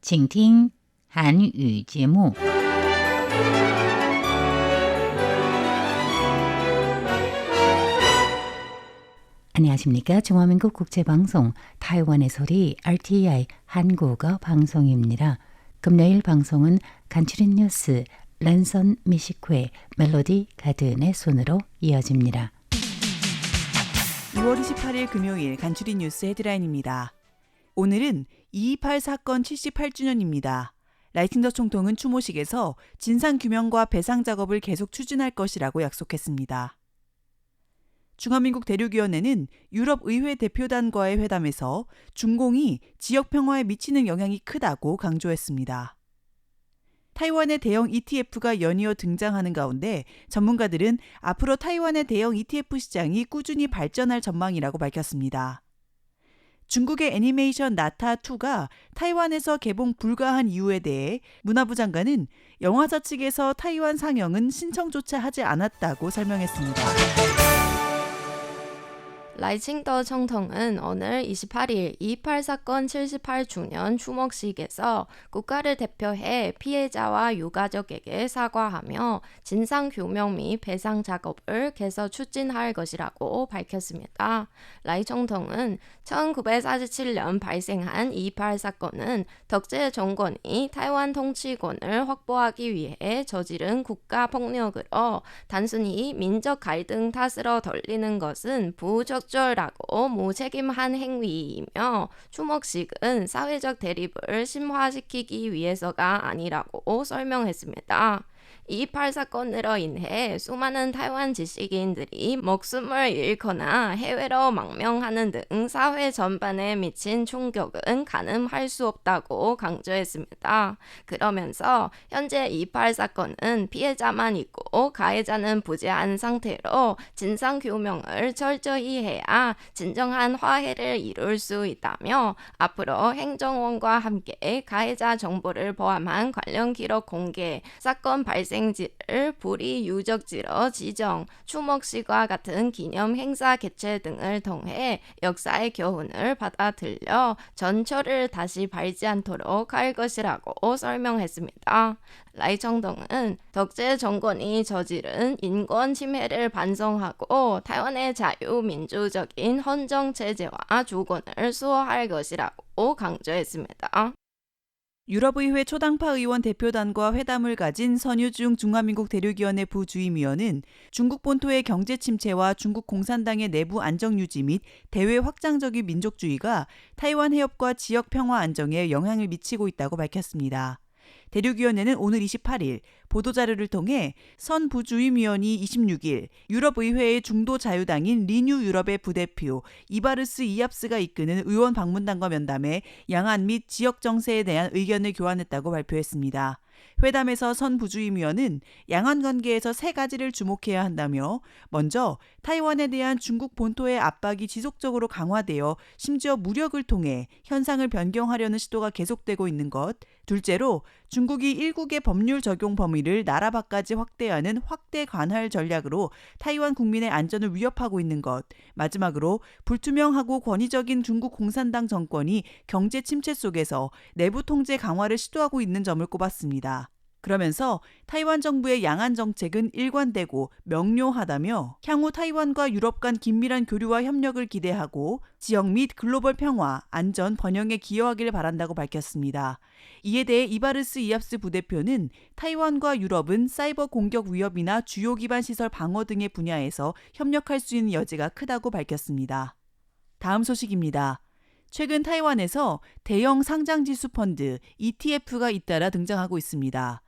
请听韩语节目。 안녕하십니까? 중화민국 국제방송 타이완의 소리 RTI 한국어 방송입니다. 금요일 방송은 간추린 뉴스 랜선 미식회 멜로디 가든의 손으로 이어집니다. 2월 28일 금요일 간추린 뉴스 헤드라인입니다. 오늘은 228 사건 78주년입니다. 라이팅더 총통은 추모식에서 진상규명과 배상 작업을 계속 추진할 것이라고 약속했습니다. 중화민국 대륙위원회는 유럽의회 대표단과의 회담에서 중공이 지역 평화에 미치는 영향이 크다고 강조했습니다. 타이완의 대형 ETF가 연이어 등장하는 가운데 전문가들은 앞으로 타이완의 대형 ETF 시장이 꾸준히 발전할 전망이라고 밝혔습니다. 중국의 애니메이션 나타2가 타이완에서 개봉 불가한 이유에 대해 문화부 장관은 영화사 측에서 타이완 상영은 신청조차 하지 않았다고 설명했습니다. 라이칭더 총통은 오늘 28일 228 사건 78주년 추모식에서 국가를 대표해 피해자와 유가족에게 사과하며 진상규명 및 배상 작업을 계속 추진할 것이라고 밝혔습니다. 라이 총통은 1947년 발생한 228 사건은 덕제 정권이 타이완 통치권을 확보하기 위해 저지른 국가 폭력으로 단순히 민족 갈등 탓으로 돌리는 것은 부적절하고 무책임한 행위이며 추모식은 사회적 대립을 심화시키기 위해서가 아니라고 설명했습니다. 228 사건으로 인해 수많은 타이완 지식인들이 목숨을 잃거나 해외로 망명하는 등 사회 전반에 미친 충격은 가늠할 수 없다고 강조했습니다. 그러면서 현재 228 사건은 피해자만 있고 가해자는 부재한 상태로 진상규명을 철저히 해야 진정한 화해를 이룰 수 있다며 앞으로 행정원과 함께 가해자 정보를 포함한 관련 기록 공개, 사건 발생지를 불이 유적지로 지정, 추모식과 같은 기념 행사 개최 등을 통해 역사의 교훈을 받아들여 전초를 다시 밟지 않도록 할 것이라고 설명했습니다. 라이 총통은 덕제 정권이 저지른 인권 침해를 반성하고 타이완의 자유민주적인 헌정체제와 주권을 수호할 것이라고 강조했습니다. 유럽의회 초당파 의원 대표단과 회담을 가진 선유중 중화민국 대륙위원회 부주임위원은 중국 본토의 경제 침체와 중국 공산당의 내부 안정 유지 및 대외 확장적인 민족주의가 타이완 해협과 지역 평화 안정에 영향을 미치고 있다고 밝혔습니다. 대륙위원회는 오늘 28일 보도자료를 통해 선 부주임위원이 26일 유럽의회의 중도 자유당인 리뉴 유럽의 부대표 이바르스 이압스가 이끄는 의원 방문단과 면담해 양안 및 지역 정세에 대한 의견을 교환했다고 발표했습니다. 회담에서 선 부주임위원은 양안 관계에서 세 가지를 주목해야 한다며 먼저 타이완에 대한 중국 본토의 압박이 지속적으로 강화되어 심지어 무력을 통해 현상을 변경하려는 시도가 계속되고 있는 것, 둘째로 중국이 일국의 법률 적용 범위를 나라 밖까지 확대하는 확대 관할 전략으로 타이완 국민의 안전을 위협하고 있는 것, 마지막으로 불투명하고 권위적인 중국 공산당 정권이 경제 침체 속에서 내부 통제 강화를 시도하고 있는 점을 꼽았습니다. 그러면서 타이완 정부의 양안 정책은 일관되고 명료하다며 향후 타이완과 유럽 간 긴밀한 교류와 협력을 기대하고 지역 및 글로벌 평화, 안전, 번영에 기여하길 바란다고 밝혔습니다. 이에 대해 이바르스 이압스 부대표는 타이완과 유럽은 사이버 공격 위협이나 주요 기반 시설 방어 등의 분야에서 협력할 수 있는 여지가 크다고 밝혔습니다. 다음 소식입니다. 최근 타이완에서 대형 상장지수 펀드 ETF가 잇따라 등장하고 있습니다.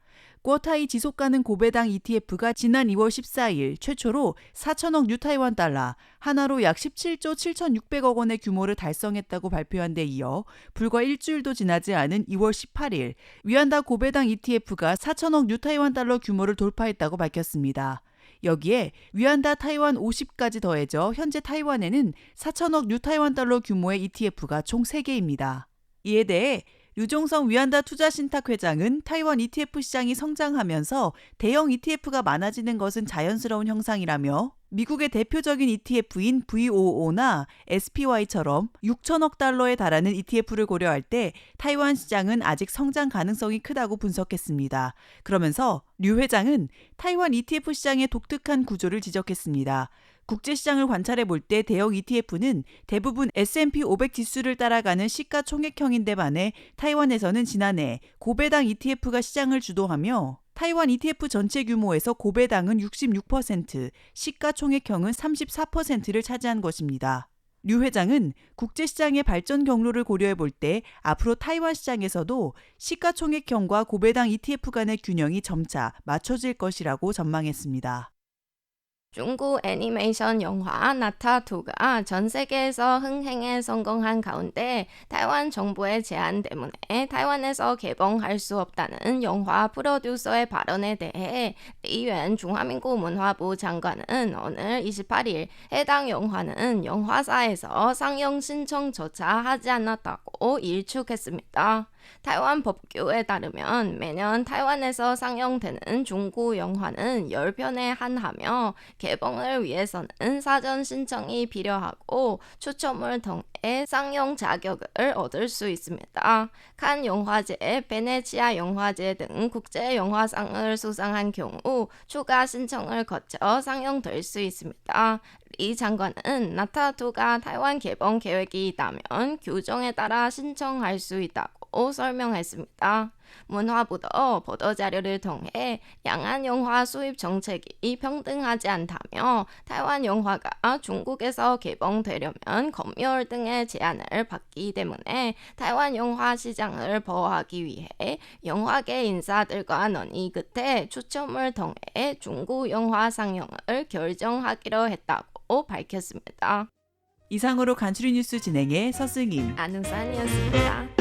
꿔타이 지속가능 고배당 ETF가 지난 2월 14일 최초로 4천억 뉴타이완 달러, 하나로 약 17조 7,600억 원의 규모를 달성했다고 발표한 데 이어 불과 일주일도 지나지 않은 2월 18일 위안다 고배당 ETF가 4천억 뉴타이완 달러 규모를 돌파했다고 밝혔습니다. 여기에 위안다 타이완 50까지 더해져 현재 타이완에는 4천억 뉴타이완 달러 규모의 ETF가 총 3개입니다. 이에 대해 류종성 위안다 투자신탁 회장은 타이완 ETF 시장이 성장하면서 대형 ETF가 많아지는 것은 자연스러운 형상이라며 미국의 대표적인 ETF인 VOO나 SPY처럼 6천억 달러에 달하는 ETF를 고려할 때 타이완 시장은 아직 성장 가능성이 크다고 분석했습니다. 그러면서 류 회장은 타이완 ETF 시장의 독특한 구조를 지적했습니다. 국제시장을 관찰해 볼 때 대형 ETF는 대부분 S&P 500 지수를 따라가는 시가총액형인데 반해 타이완에서는 지난해 고배당 ETF가 시장을 주도하며 타이완 ETF 전체 규모에서 고배당은 66%, 시가총액형은 34%를 차지한 것입니다. 류 회장은 국제시장의 발전 경로를 고려해 볼 때 앞으로 타이완 시장에서도 시가총액형과 고배당 ETF 간의 균형이 점차 맞춰질 것이라고 전망했습니다. 중국 애니메이션 영화 나타2가 전 세계에서 흥행에 성공한 가운데 타이완 정부의 제한 때문에 타이완에서 개봉할 수 없다는 영화 프로듀서의 발언에 대해 리유엔 중화민국 문화부 장관은 오늘 28일 해당 영화는 영화사에서 상영 신청조차 하지 않았다고 일축했습니다. 타이완 법규에 따르면 매년 타이완에서 상영되는 중국 영화는 10편에 한하며 개봉을 위해서는 사전 신청이 필요하고 추첨을 통해 상영 자격을 얻을 수 있습니다. 칸 영화제, 베네치아 영화제 등 국제 영화상을 수상한 경우 추가 신청을 거쳐 상영될 수 있습니다. 리 장관은 나타2가 타이완 개봉 계획이 있다면 규정에 따라 신청할 수 있다고 설명했습니다. 문화부도 보도자료를 통해 양안 영화 수입 정책이 평등하지 않다며 타이완 영화가 중국에서 개봉되려면 검열 등의 제한을 받기 때문에 타이완 영화 시장을 보호하기 위해 영화계 인사들과 논의 끝에 추첨을 통해 중국 영화 상영을 결정하기로 했다고 밝혔습니다. 이상으로 간추린 뉴스 진행의 서승임, 안우산이었습니다.